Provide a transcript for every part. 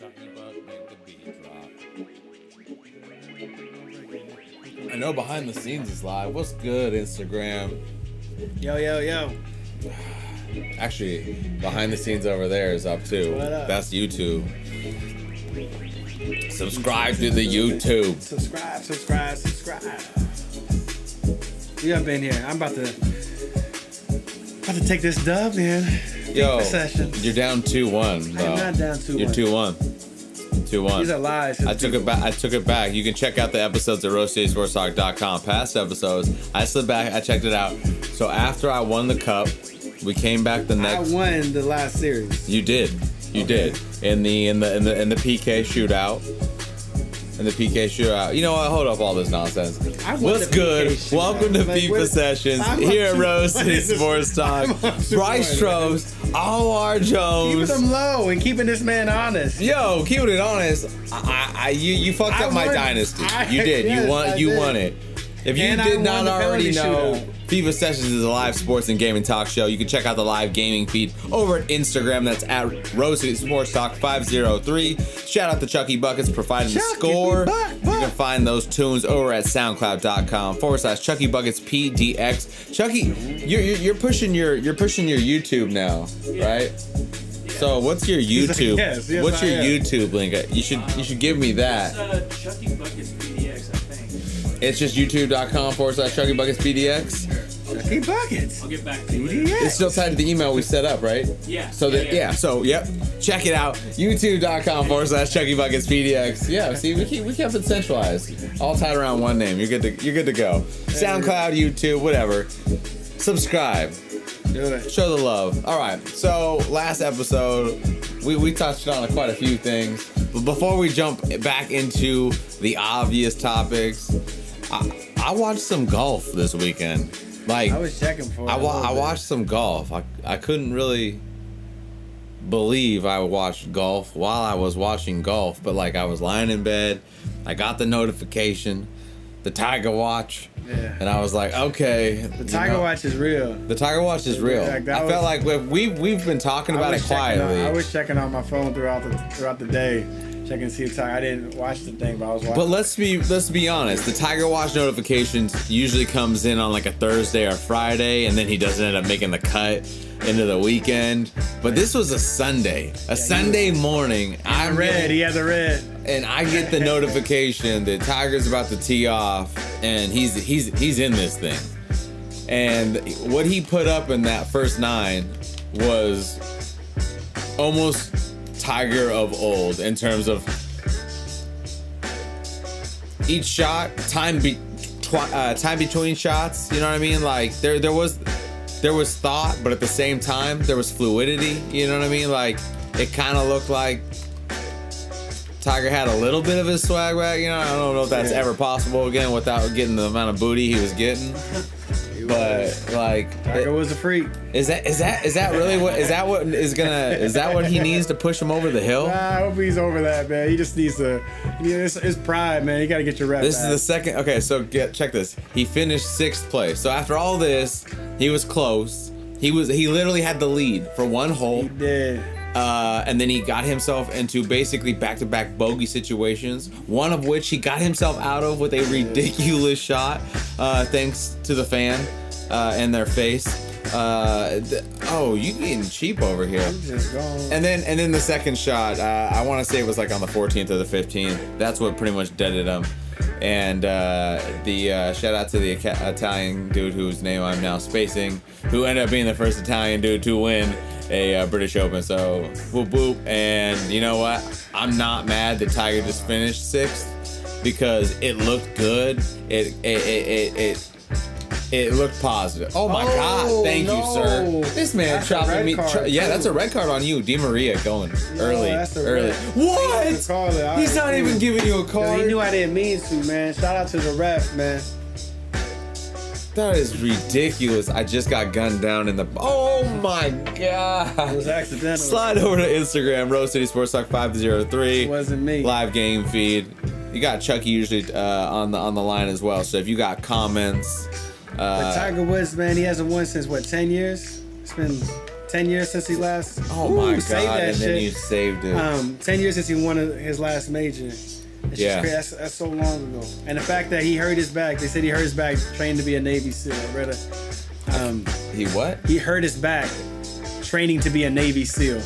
Chucky Buck, make the beat drop. I know behind the scenes is live. What's good, Instagram? Yo, yo, yo. Actually, behind the scenes over there is up too. What up? That's YouTube. Subscribe to the YouTube. Subscribe. We up in here. I'm about to take this dub, man. Yo, FIFA sessions. you're down 2-1. I'm not down 2-1. You're 2-1. 2-1. These are lies. I took it back. You can check out the episodes at roastedsportstalk.com. Past episodes. I slid back. I checked it out. So after I won the cup, we came back the next. I won the last series. You did. You did. In the PK shootout. In the PK shootout. You know what? Hold up all this nonsense. What's good? Welcome to FIFA Sessions here at Rose City Sports Talk. Bryce, Trost, Anwar Jones. Keeping them low and keeping this man honest. Yo, keeping it honest. You fucked up my dynasty. You did. Yes, you won it. If you did not already know, FIFA Sessions is a live sports and gaming talk show. You can check out the live gaming feed over at Instagram. That's at Rose City Sports Talk 503. Shout out to Chucky Buckets providing the score. You can find those tunes over at soundcloud.com/Chucky Buckets PDX. Chucky, you're pushing your YouTube now, right? So what's your YouTube? Yes, what's your YouTube link? You should give me that. Chucky Buckets PDX, I think. It's just youtube.com/Chucky Buckets PDX. Chucky Buckets. I'll get back to you later. PDX. It's still tied to the email we set up, right? Yeah. So So yep. Check it out. youtube.com/Chucky Buckets PDX. Yeah. See, we kept it centralized. All tied around one name. You're good to go. SoundCloud, YouTube, whatever. Subscribe. Do it. Show the love. All right. So last episode, we touched on quite a few things. But before we jump back into the obvious topics, I watched some golf this weekend. Like I was checking for it. I watched some golf. I couldn't really believe I watched golf while I was watching golf, but like I was lying in bed, I got the notification, the Tiger Watch, and I was like, okay. The Tiger Watch is real. The Tiger Watch is real. I felt like we've been talking about it quietly. I was checking on my phone throughout the day. Checking to see if I didn't watch the thing, but I was watching. But let's be honest. The Tiger Watch notifications usually comes in on like a Thursday or Friday, and then he doesn't end up making the cut into the weekend. But this was a Sunday, Sunday morning. He had the red, and I get the notification that Tiger's about to tee off, and he's in this thing. And what he put up in that first 9 was almost Tiger of old in terms of each shot, time between shots. You know what I mean? Like there was thought, but at the same time there was fluidity. You know what I mean? Like it kind of looked like Tiger had a little bit of his swag back. You know, I don't know if that's ever possible again without getting the amount of booty he was getting. But like Tiger was a freak. Is that really what he needs to push him over the hill? Nah, I hope he's over that, man. He just needs to. It's pride, man. You got to get your rep. This is the second. Okay, so check this. He finished 6th place. So after all this, he was close. He literally had the lead for one hole. He did. And then he got himself into basically back-to-back bogey situations, one of which he got himself out of with a ridiculous shot, thanks to the fan and their face. You getting cheap over here. I'm just going. And then the second shot, I want to say it was like on the 14th or the 15th. That's what pretty much deaded him. And the shout out to the Italian dude whose name I'm now spacing, who ended up being the first Italian dude to win a British Open. So whoop whoop. And you know what? I'm not mad that Tiger just finished 6th because it looked good. It looked positive. Oh my God! Thank you, sir. This man chopping me. That's a red card on you, Di Maria, going early. What? He's not even giving you a card. He knew I didn't mean to, man. Shout out to the ref, man. That is ridiculous. I just got gunned down in the. Oh my God! It was accidental. Slide over to Instagram, Rose City Sports Talk 503. It wasn't me. Live game feed. You got Chucky usually on the line as well. So if you got comments. But Tiger Woods, man, he hasn't won since what, 10 years? It's been 10 years since he last. Oh my saved God! that And shit. then you saved it. 10 years since he won his last major. It's just crazy. That's so long ago. And the fact that he hurt his back. They said he hurt his back training to be a Navy SEAL. I read it. He what? He hurt his back training to be a Navy SEAL.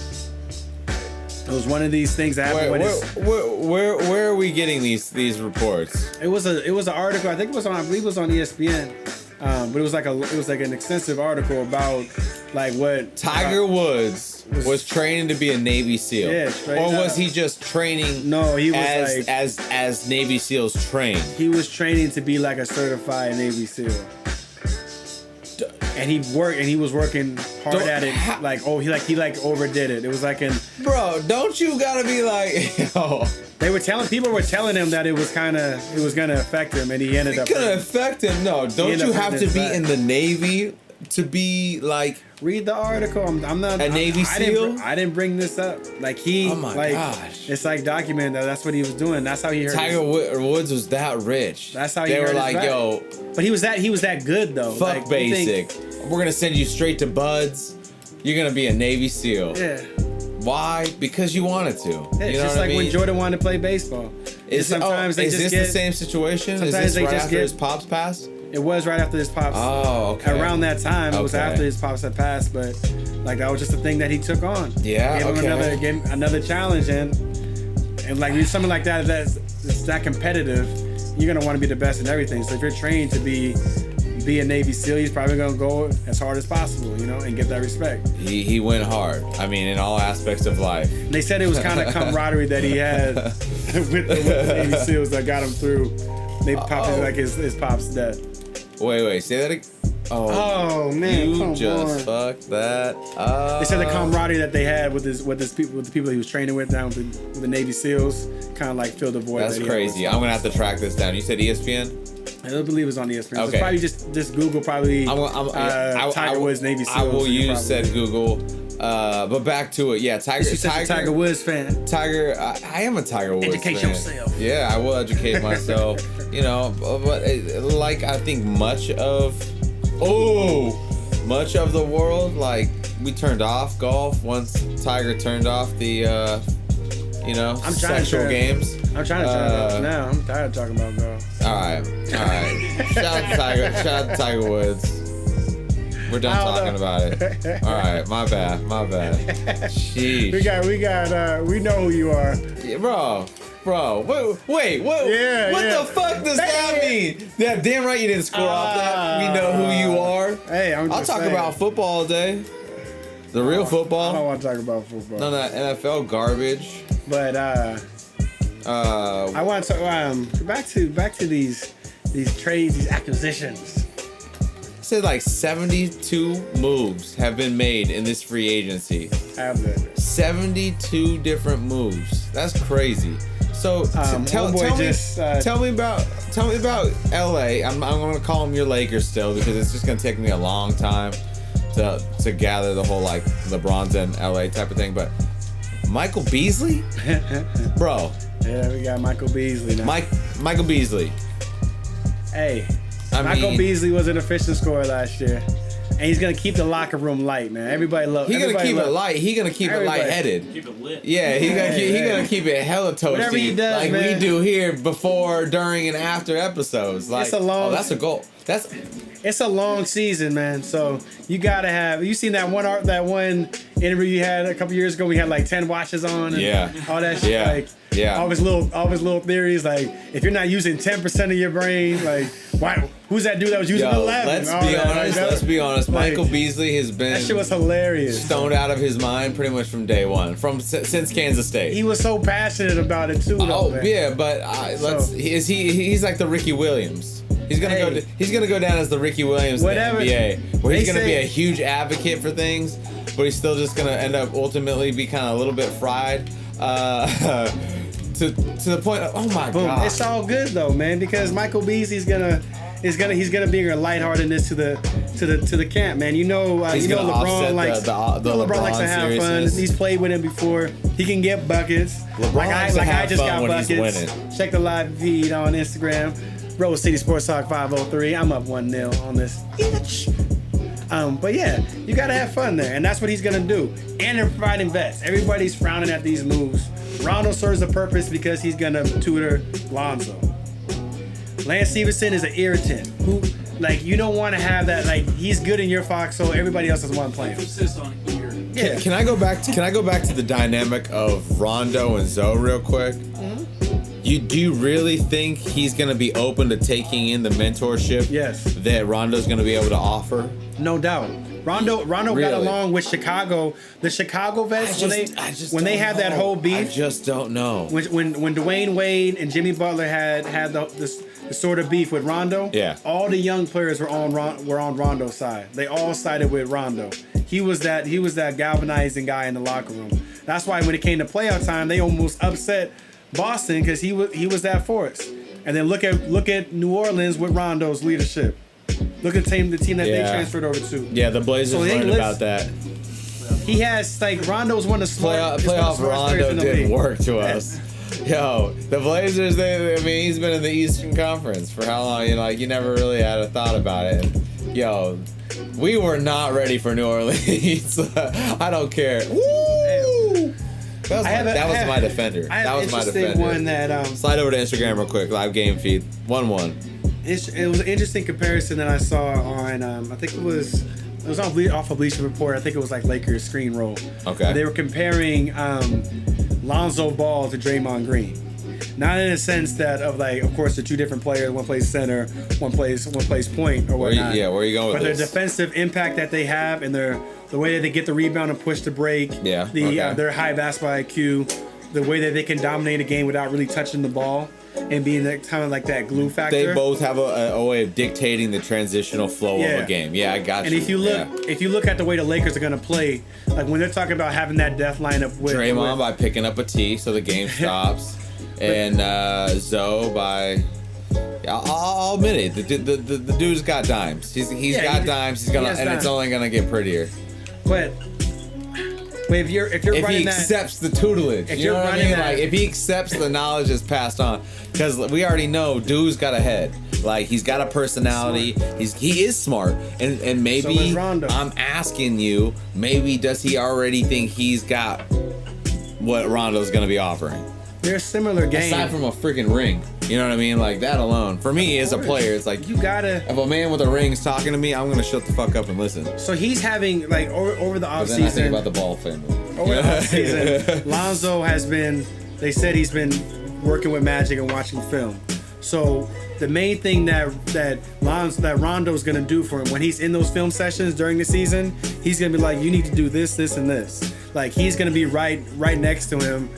It was one of these things that happened where are we getting these reports? It was an article. I think it was on. I believe it was on ESPN. But it was like an extensive article about like what Tiger Woods was training to be a Navy SEAL. Yeah, straight or was up. he just training? No, he was as Navy SEAls train. He was training to be like a certified Navy SEAL. And he was working hard at it. He overdid it. It was like bro, don't you gotta be like, yo. People were telling him that it was gonna affect him, and he ended up. It's gonna affect him. No, don't you have to be in the Navy to be like? Read the article. I'm not a Navy SEAL. I didn't bring this up. Like he. Oh my gosh. It's like documented that that's what he was doing. That's how he hurt. Tiger Woods was that rich. That's how he they hurt were his like, back. yo. But he was that good though. Fuck like, basic. We're gonna send you straight to Buds. You're gonna be a Navy SEAL. Yeah. Why? Because you wanted to. Yeah, you know it's just like when Jordan wanted to play baseball. Is this the same situation? Is this right after his pops passed? It was right after his pops. Oh, okay. Around that time, it was after his pops had passed, but like that was just a thing that he took on. Yeah, gave him another challenge, and like something like that's that competitive, you're gonna want to be the best in everything. So if you're trained to be a Navy SEAL, he's probably gonna go as hard as possible, and get that respect. He went hard. I mean, in all aspects of life. And they said it was kind of camaraderie that he had with the Navy SEAls that got him through. They popped like his pop's death. Wait, say that again. Oh man, you just fucked that up. They said the camaraderie that they had with the people he was training with down with the Navy SEAls kind of like filled the void. That's crazy. I'm gonna have to track this down. You said ESPN? I don't believe it was on ESPN. Okay. It's probably just Google Tiger Woods Navy SEAls. I will use said Google. But back to it. Yeah, Tiger. You're such a Tiger Woods fan. Tiger. I am a Tiger Woods fan. Educate yourself. Yeah, I will educate myself. But like I think much of the world, like we turned off golf once Tiger turned off the sexual games. I'm trying to turn it off now. I'm tired of talking about golf. All right. Shout out to Tiger Woods. We're done talking about it. All right, my bad. Sheesh. We know who you are. Yeah, bro. Wait. What the fuck does that mean? Yeah, damn right you didn't score off that. We know who you are. Hey, I'll talk about football all day. The real football. I don't want to talk about football. None of that NFL garbage. But I want to talk back to these trades, these acquisitions. Said like 72 moves have been made in this free agency. Have they? 72 different moves. That's crazy. So tell me about LA. I'm gonna call them your Lakers still because it's just gonna take me a long time to gather the whole like LeBron's and LA type of thing. But Michael Beasley, bro. Yeah, we got Michael Beasley now. Michael Beasley. Hey. Michael Beasley was an efficient scorer last year. And he's going to keep the locker room light, man. Everybody loves it. He's going to keep it light. He's going to keep it lightheaded. Keep it lit. Yeah, he's going to keep it hella toasty. Whatever he does, like man. we do here before, during, and after episodes. Like, that's a goal. It's a long season, man. So you got to have... You seen that one interview you had a couple years ago? We had like 10 watches on and all that shit. Yeah. All his little theories, like if you're not using 10% of your brain, like why? Who's that dude that was using 11? Let's be honest. Michael Beasley has been that shit was hilarious. Stoned out of his mind pretty much from day one, since Kansas State. He was so passionate about it too. He's like the Ricky Williams. He's gonna go down as the Ricky Williams in the NBA, where he's gonna be a huge advocate for things, but he's still just gonna end up ultimately be kind of a little bit fried. To the point of, oh my god, it's all good though, man, because Michael Beasley's gonna bring a lightheartedness to the camp, man. LeBron likes to have fun. He's played with him before. He can get buckets. LeBron I just got buckets. Winning. Check the live feed on Instagram. Rose City Sports Talk 503. I'm up 1-0 on this. But yeah, you gotta have fun there, and that's what he's gonna do. And they're providing vets. Everybody's frowning at these moves. Rondo serves a purpose because he's gonna tutor Lonzo. Lance Stevenson is an irritant. Who, like, you don't want to have that. Like, he's good in your foxhole. Everybody else doesn't want to play him. Emphasis on ear. Yeah. Can I go back to the dynamic of Rondo and Zoe real quick? Do you really think he's gonna be open to taking in the mentorship? Yes. That Rondo's gonna be able to offer? No doubt. Rondo Really? got along with Chicago. The Chicago vets when they had that whole beef. I just don't know. When Dwayne Wade and Jimmy Butler had the sort of beef with Rondo. Yeah. All the young players were on Rondo's side. They all sided with Rondo. He was that galvanizing guy in the locker room. That's why when it came to playoff time, they almost upset Boston because he was that force. And then look at New Orleans with Rondo's leadership. Look at the team that they transferred over to. Yeah, the Blazers learned about that. He has, like, Rondo's one of the smartest. Playoff Rondo didn't work to us. Yo, the Blazers, he's been in the Eastern Conference for how long? You never really had a thought about it. Yo, we were not ready for New Orleans. I don't care. Woo! That was my defender. That was my defender. One that slide over to Instagram real quick. Live game feed. 1-1. It was an interesting comparison that I saw on. I think it was off of Bleacher Report. I think it was like Lakers screen roll. Okay. They were comparing Lonzo Ball to Draymond Green. Not in a sense that of course, they're two different players. One plays center, one plays point or whatnot. Where are you going with this? But their defensive impact that they have and the way that they get the rebound and push to break. Yeah. Their high basketball IQ, the way that they can dominate a game without really touching the ball and being that kind of like that glue factor. They both have a way of dictating the transitional flow of a game. Yeah, I got you. And if you look at the way the Lakers are gonna play, like when they're talking about having that death lineup with Draymond by picking up a T so the game stops. And Zoe by, I'll admit it, the dude's got dimes. He's got dimes. It's only gonna get prettier. But if you're if running he accepts the tutelage, if you you're know what I running mean? that- Like if he accepts the knowledge that's passed on, because we already know dude's got a head. Like he's got a personality. He is smart, and So maybe is Rondo. I'm asking you, maybe does he already think he's got what Rondo's gonna be offering? they're similar games. Aside from a freaking ring, you know what I mean? Like that alone, for me as a player, it's like you gotta. if a man with a ring's talking to me, I'm gonna shut the fuck up and listen. So he's having like over the But then I think offseason. about the ball family. Over the offseason, Lonzo has been. They said he's been working with Magic and watching film. So the main thing that Rondo's gonna do for him when he's in those film sessions during the season, he's gonna be like, you need to do this, this, and this. Like he's gonna be right next to him,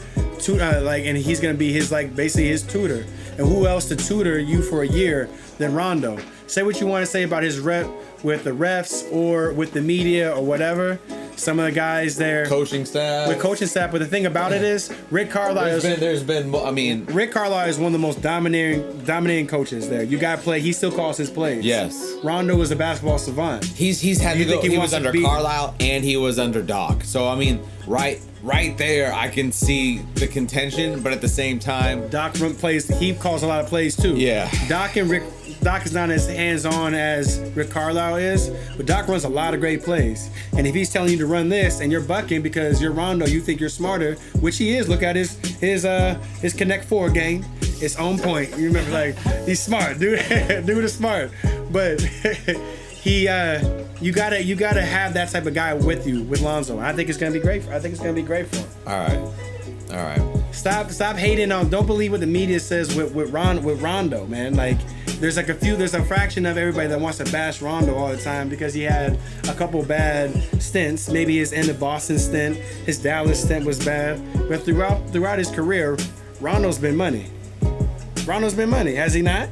and he's gonna be his basically his tutor. And who else to tutor you for a year than Rondo? Say what you want to say about his rep with the refs or with the media or whatever. Some of the guys there Coaching staff. with coaching staff, but the thing about it is Rick Carlisle Rick Carlisle is one of the most dominating coaches there. You gotta play. He still calls his plays. Yes. Rondo is a basketball savant. He's had to go. He was under Carlisle and he was under Doc. So I mean, right there, I can see the contention, but at the same time, Doc plays. He calls a lot of plays too. Yeah. Doc is not as hands-on as Rick Carlisle is, but Doc runs a lot of great plays. And if he's telling you to run this and you're bucking because you're Rondo, you think you're smarter, which he is. Look at his Connect 4 game. It's on point. You remember, like, he's smart, dude. Dude is smart. But you gotta have that type of guy with you, with Lonzo. I think it's gonna be great. I think it's gonna be great for him. all right. Stop hating on. Don't believe what the media says with Rondo, man. Like there's a fraction of everybody that wants to bash Rondo all the time because he had a couple bad stints. Maybe his end of Boston stint, his Dallas stint was bad. But throughout his career, Rondo's been money. Rondo's been money, has he not?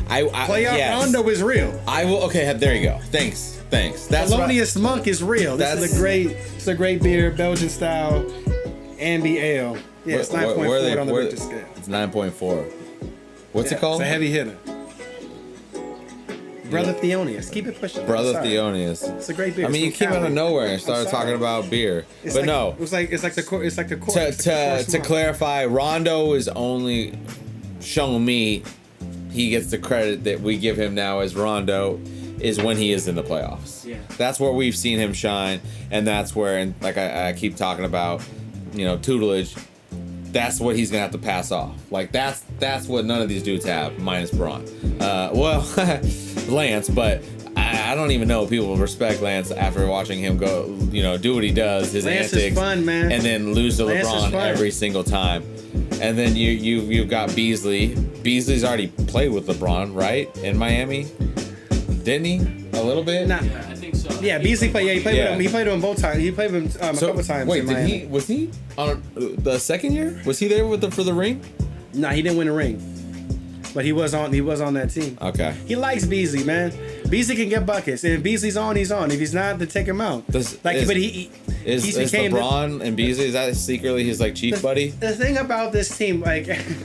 Playoff Rondo is real. I will. Okay, there you go. Thanks. That's Thelonious Monk is real. This is a great beer, Belgian style, Ambi Ale. Yeah, it's 9.4 on the Richter scale. It's 9.4. What's it called? It's a heavy hitter. Brother Theonius. Keep it pushing. Brother Sorry. Theonius. It's a great beer. I mean, you came out of nowhere and started talking about beer, but no. It's like the core. To clarify, Rondo is only showing me he gets the credit that we give him now as Rondo is when he is in the playoffs. Yeah. That's where we've seen him shine, and that's where, and like I keep talking about, tutelage. That's what he's gonna have to pass off. Like that's what none of these dudes have, minus Braun. Lance, but I don't even know if people respect Lance after watching him go, do what he does, his Lance antics, is fun, man. and then lose to Lance is LeBron fun. every single time. And then you've got Beasley. Beasley's already played with LeBron, right? In Miami, didn't he? A little bit. Nah. Yeah, I think so. Yeah, Beasley played. Yeah, he played Yeah. with him. He played with him both times. He played with him a couple times. Wait, in did Miami. was he on the second year? Was he there for the ring? Nah, he didn't win a ring, but he was on that team. Okay. He likes Beasley, man. Beasley can get buckets, and if Beasley's on, he's on. If he's not, then take him out. Is He's became LeBron and Beasley, is that secretly his chief buddy? The thing about this team,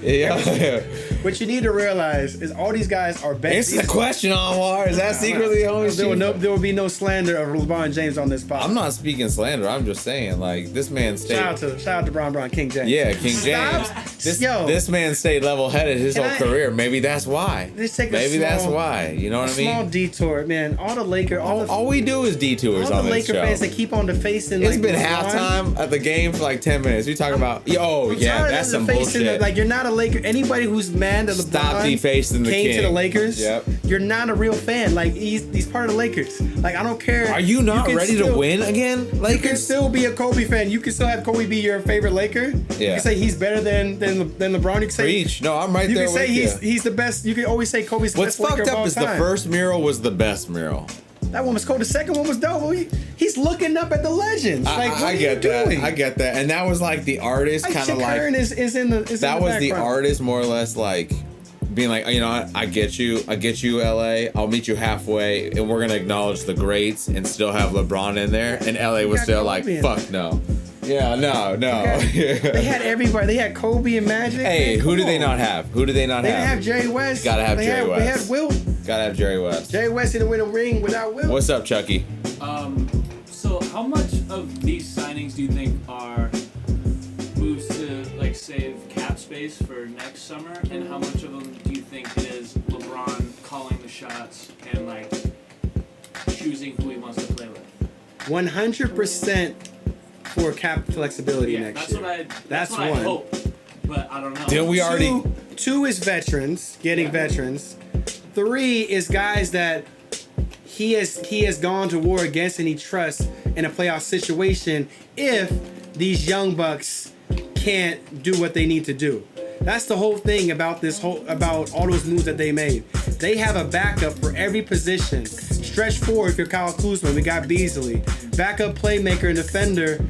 Yeah. what you need to realize is all these guys are best. Answer the question, Anwar. Is that secretly always There chief? will be no slander of LeBron James on this podcast. I'm not speaking slander. I'm just saying, this man stayed. Shout out to Bron King James. Yeah, King James. This man stayed level-headed his whole career. Maybe that's why. That's why. You know what I mean? Small detour, man. All the Lakers, all we do is detours all on the this Laker show. fans that keep on defacing. It's been LeBron. halftime at the game for 10 minutes. We talking about, that's some bullshit. You're not a Laker. Anybody who's mad that Stop LeBron defacing the came king. to the Lakers, Yep. you're not a real fan. He's part of the Lakers. I don't care. Are you not can ready to win again, You can Lakers? still be a Kobe fan. You can still have Kobe be your favorite Laker. You Yeah. can say he's better than LeBron. You can say Preach. No, I'm right you there can say with you. he's the best. You can always say Kobe's the What's best Laker fucked of up all is time. the first mural was the best mural. That one was cool. The second one was dope. He's looking up at the legends. What I are get you that. doing? I get that. And that was the artist kind of Shaquille is in the. that was the artist more or less being I get you, LA. I'll meet you halfway, and we're gonna acknowledge the greats and still have LeBron in there. And LA was still fuck no. Yeah, no. They had everybody. They had Kobe and Magic. Hey, Man, who do come they on. not have? They They didn't have Jerry West. Gotta have Jerry West. They had Will. Gotta have Jerry West. Jerry West didn't win a ring without Will. What's up, Chucky? So how much of these signings do you think are moves to save cap space for next summer, and how much of them do you think is LeBron calling the shots and choosing who he wants to play with? 100% for cap flexibility next year. That's what one. I hope, but I don't know. Didn't we already? Two is veterans, getting veterans. 3 is guys that he has gone to war against and he trusts in a playoff situation if these young bucks can't do what they need to do. That's the whole thing about about all those moves that they made. They have a backup for every position. Stretch forward if you're Kyle Kuzma, we got Beasley. Backup playmaker and defender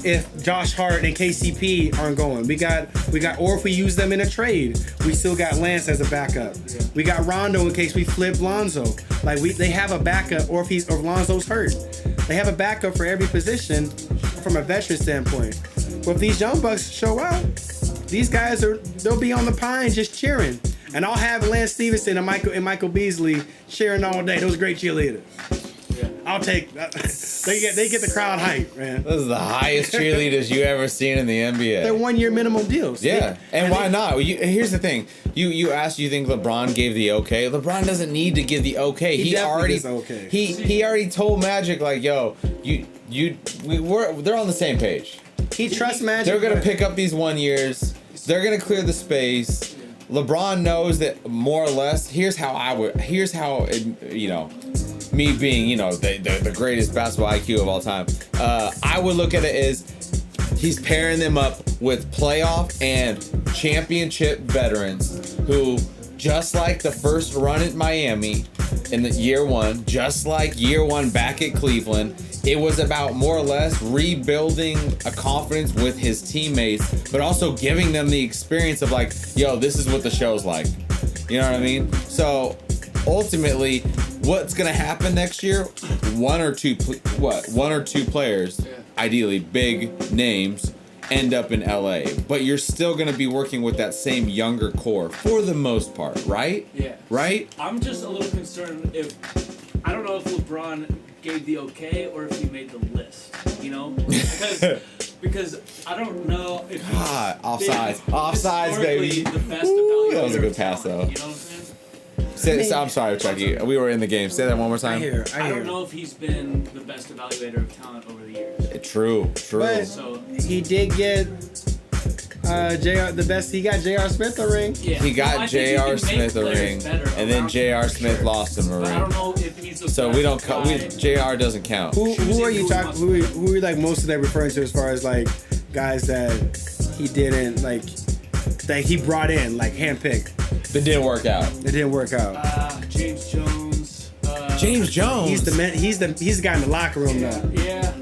if Josh Hart and KCP aren't going. We got or if we use them in a trade, we still got Lance as a backup. We got Rondo in case we flip Lonzo. They have a backup or if Lonzo's hurt. They have a backup for every position from a veteran standpoint. But if these young bucks show out, these guys they'll be on the pine just cheering. And I'll have Lance Stevenson and Michael Beasley cheering all day. Those great cheerleaders. Yeah. I'll take that. They get the crowd hype, man. This is the highest cheerleaders you ever seen in the NBA. They're 1 year minimum deals. Yeah, why not? Here's the thing. You asked, you think LeBron gave the okay? LeBron doesn't need to give the okay. He already gives the okay. He already told Magic yo, they're on the same page. He trusts Magic. They're gonna pick up these 1 years. They're gonna clear the space. LeBron knows that more or less. Here's how me being the greatest basketball IQ of all time. I would look at it as he's pairing them up with playoff and championship veterans who, just like the first run at Miami in the year 1, just like year 1 back at Cleveland, it was about more or less rebuilding a confidence with his teammates, but also giving them the experience of this is what the show's like. You know what I mean? So ultimately, what's gonna happen next year? One or two players, ideally big names, end up in LA, but you're still gonna be working with that same younger core for the most part, right? Yeah. Right? I'm just a little concerned I don't know if LeBron gave the okay or if he made the list, because Because I don't know if offsides, baby. The best evaluator That was a good of pass, talent, though. You know what I'm saying? I'm sorry, Chucky. We were in the game. Say that one more time. I don't know if he's been the best evaluator of talent over the years. True. But he did get the best. He got J.R. Smith a ring. Yeah. He got J.R. Smith a ring, and then J.R. Smith lost him a ring. I don't know if he's the so best we don't. guy. J.R. doesn't count. Who are you talking? Who are like most of that referring to as far as like guys that he didn't like that he brought in like handpicked? That didn't work out. It didn't work out. James Jones. James Jones. He's the man. He's the guy in the locker room now. Yeah.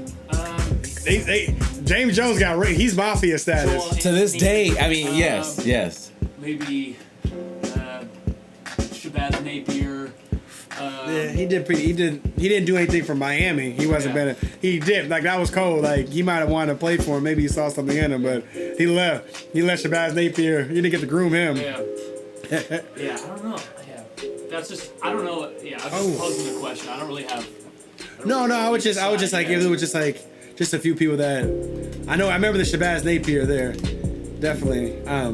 James Jones got he's mafia status. To this day, I mean, yes. Maybe Shabazz Napier. Yeah, he didn't do anything for Miami. He wasn't better. He did. Like, that was cold. Like, he might have wanted to play for him. Maybe he saw something in him, but he left. He left Shabazz Napier. He didn't get to groom him. Yeah. Yeah, I don't know. Yeah. That's just, I don't know. Yeah, I'm just posing the question. I don't really have. I was just like, if it was just like, just a few people that I know. I remember the Shabazz Napier there. Definitely. I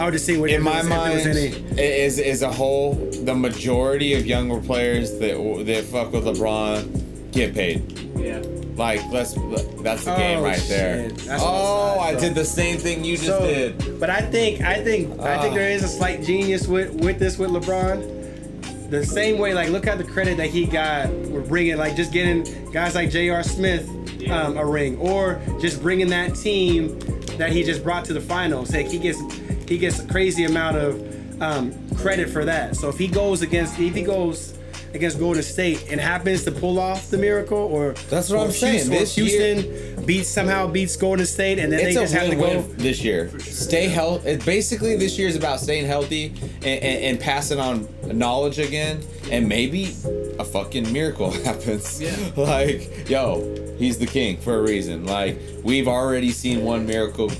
would just see what in my mind is a whole. The majority of younger players that fuck with LeBron get paid. Yeah. Like that's the game right there. I did the same thing you just did. But I think there is a slight genius with LeBron. The same way, like, look at the credit that he got with bringing, like, just getting guys like J.R. Smith a ring, or just bringing that team that he just brought to the finals. Like, he gets a crazy amount of credit for that. So if he goes against Golden State and happens to pull off the miracle, or that's what I'm saying. Houston beats Golden State, and then they just have to go this year. Sure. Stay healthy. Basically, this year is about staying healthy and passing on knowledge again, and maybe a fucking miracle happens. Yeah. Like, he's the king for a reason. Like, we've already seen one miracle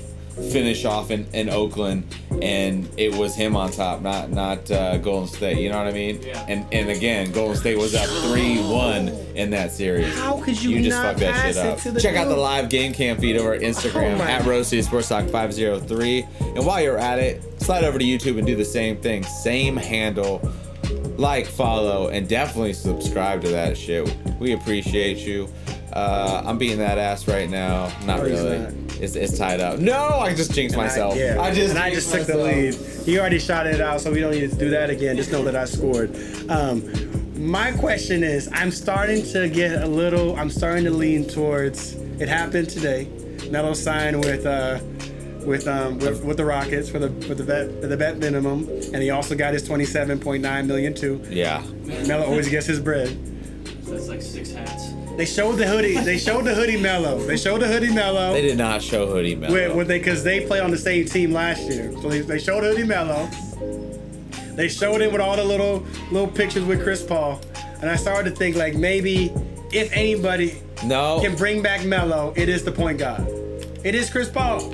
finish off in Oakland, and it was him on top, not Golden State. You know what I mean? Yeah. And again, Golden State was up 3-1 in that series. How could you just not fucked that pass shit up? it to the Check out the live game cam feed over at Instagram at Roasty Sports Talk 503. And while you're at it, slide over to YouTube and do the same thing. Same handle. Like, follow, and definitely subscribe to that shit. We appreciate you. I'm beating that ass right now. Not really. It's tied up. No, I just jinxed myself. I just took the lead. He already shot it out, so we don't need to do that again. Just know that I scored. My question is, I'm starting to lean towards. It happened today. Melo signed with the Rockets for the vet minimum, and he also got his $27.9 million too. Yeah. Melo always gets his bread. That's like 6 hats. They showed the hoodie. They showed the hoodie Melo. They did not show hoodie Melo. Because they played on the same team last year. So they showed hoodie Melo. They showed him with all the little pictures with Chris Paul. And I started to think, like, maybe if anybody can bring back Melo, it is the point guard. It is Chris Paul.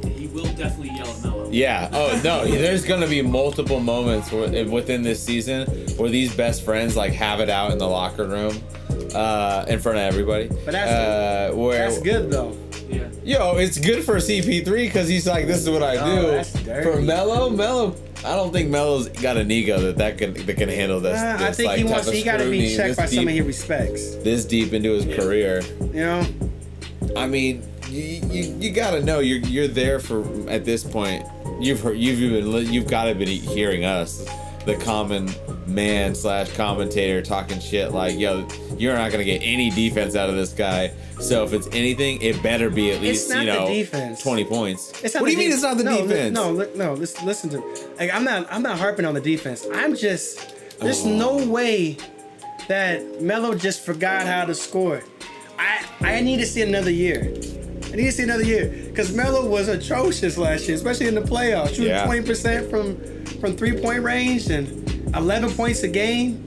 He will definitely yell at Melo. Yeah. Oh, no. There's going to be multiple moments within this season where these best friends, like, have it out in the locker room. In front of everybody. But that's good though. Yeah. It's good for CP3 because he's like, this is what I do. That's dirty. For Melo, I don't think Melo's got an ego that can handle this. I think he got to be checked by somebody he respects. This deep into his career. You know. I mean, you got to know you're there for at this point. You've got to be hearing us, the common man / commentator, talking shit like, you're not gonna get any defense out of this guy. So if it's anything, it better be at least 20 points. What do you mean it's not the defense? No. Listen to me. Like, I'm not harping on the defense. I'm just there's no way that Melo just forgot how to score. I need to see another year. Because Melo was atrocious last year, especially in the playoffs, shooting 20% from 3-point range and 11 points a game.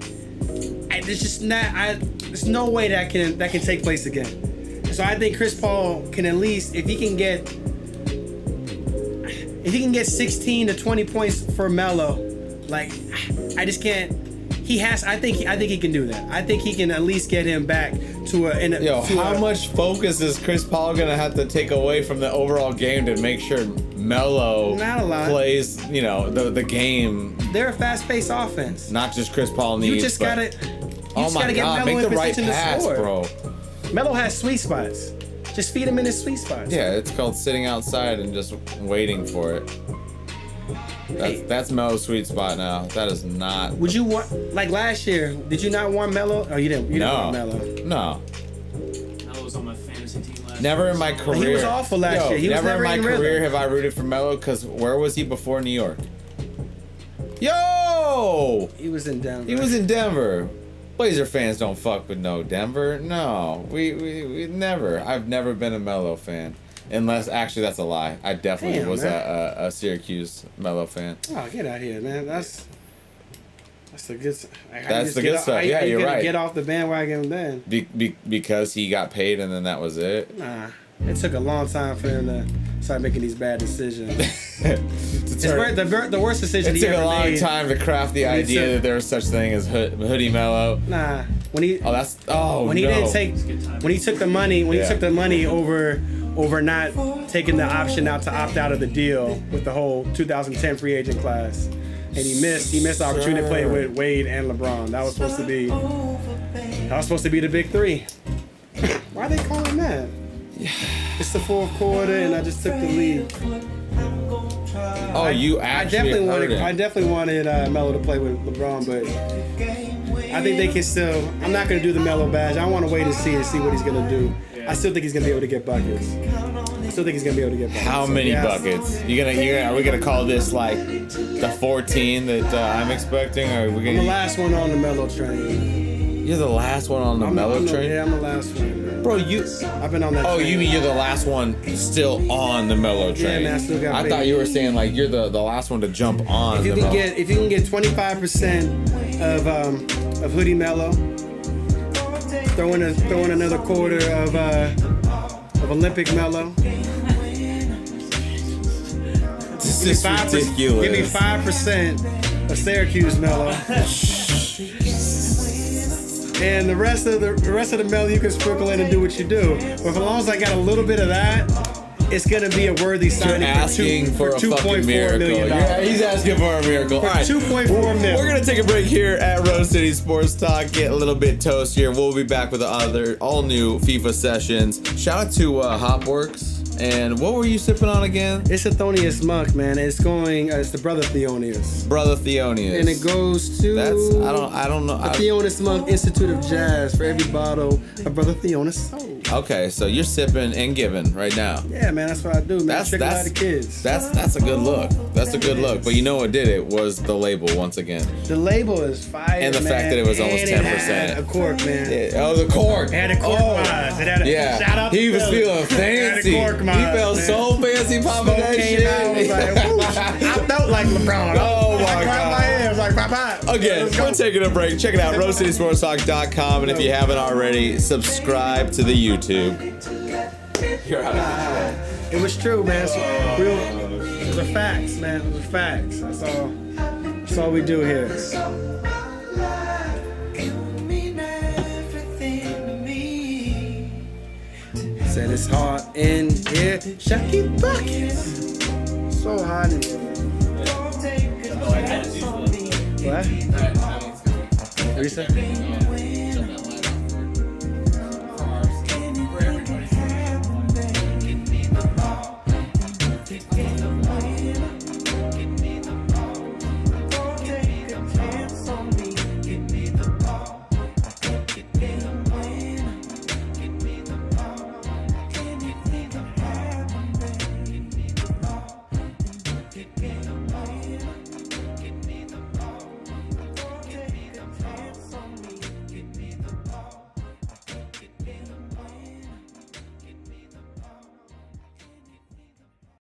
There's just there's no way that can take place again. So I think Chris Paul can at least, if he can get 16 to 20 points for Melo, like, I just can't. he has. I think he can do that. I think he can at least get him back to a. How much focus is Chris Paul gonna have to take away from the overall game to make sure Melo plays? The game. They're a fast-paced offense. Not just Chris Paul needs. You just gotta. Oh my God! Make the right pass, bro. Melo has sweet spots. Just feed him in his sweet spots. Yeah, it's called sitting outside and just waiting for it. That's Melo's sweet spot now. That is not. Would you want, like last year? Did you not want Melo? Oh, you didn't. You didn't want Melo. No. Melo was on my fantasy team last year. Never in my career. He was awful last year. He was never in my career rhythm. have I rooted for Melo, because where was he before New York? Yo! He was in Denver. He was in Denver. Blazer fans don't fuck with no Denver. No, we never. I've never been a Melo fan. Unless, actually, that's a lie. I definitely was a Syracuse Melo fan. Oh, get out of here, man. That's the good. That's the good stuff. Yeah, you're right. Get off the bandwagon then. Because he got paid and then that was it. Nah, it took a long time for him to start making these bad decisions. The worst decision he ever made. It took a long time to craft the idea that there was such thing as hoodie Melo. Nah, when he he took the money over not taking the option out to opt out of the deal with the whole 2010 free agent class, and he missed the opportunity to play with Wade and LeBron. That was supposed to be the big three. Why are they calling that? It's the fourth quarter, and I just took the lead. Oh, you actually I definitely wanted Melo to play with LeBron, but I think they can still. I'm not gonna do the Melo badge. I want to wait and see what he's gonna do. I still think he's gonna be able to get buckets. How many buckets? Are we gonna call this like the 14 that I'm expecting, or are we gonna? I'm the last one on the Melo train. You're the last one on the Melo train? Yeah, I'm the last one. Bro, I've been on that train. You mean you're the last one still on the Melo train? Yeah, man, I still got I thought you were saying like you're the last one to jump on. If you can get 25% of hoodie Melo, throw in another quarter of Olympic Melo. This is ridiculous. Give me 5% of Syracuse Melo. And the rest of the Melo you can sprinkle in and do what you do. But as long as I got a little bit of that, it's gonna be a worthy signing. You're asking for a fucking miracle. He's asking for a miracle. For all right, 2.4 million. We're gonna take a break here at Rose City Sports Talk. Get a little bit toastier. We'll be back with the other all new FIFA sessions. Shout out to Hopworks. And what were you sipping on again? It's a Thonius Monk, man. It's the Brother Theonius. Brother Theonius. And it goes to I don't know. The Theonius Monk Institute of Jazz for every bottle of Brother Theonius. Okay, so you're sipping and giving right now. Yeah, man, that's what I do, man. That's a good kids. That's a good look. That's a good look. But you know what did it was the label once again. The label is fire, and the fact that it was almost 10%. It had a cork, man. Yeah. The cork. It had a cork vibes. It had a shout out. He was feeling fancy. He felt so fancy popping that shit. I felt like LeBron. Oh my God. I was like, bye. Again, we're taking a break. Check it out, RoseCitySportsTalk.com, and if you haven't already, subscribe to the YouTube. It was true, man. It was facts, man. It was facts. That's all we do here. Said it's hot in here. Shucky buckets. So hot in here. What? What you say?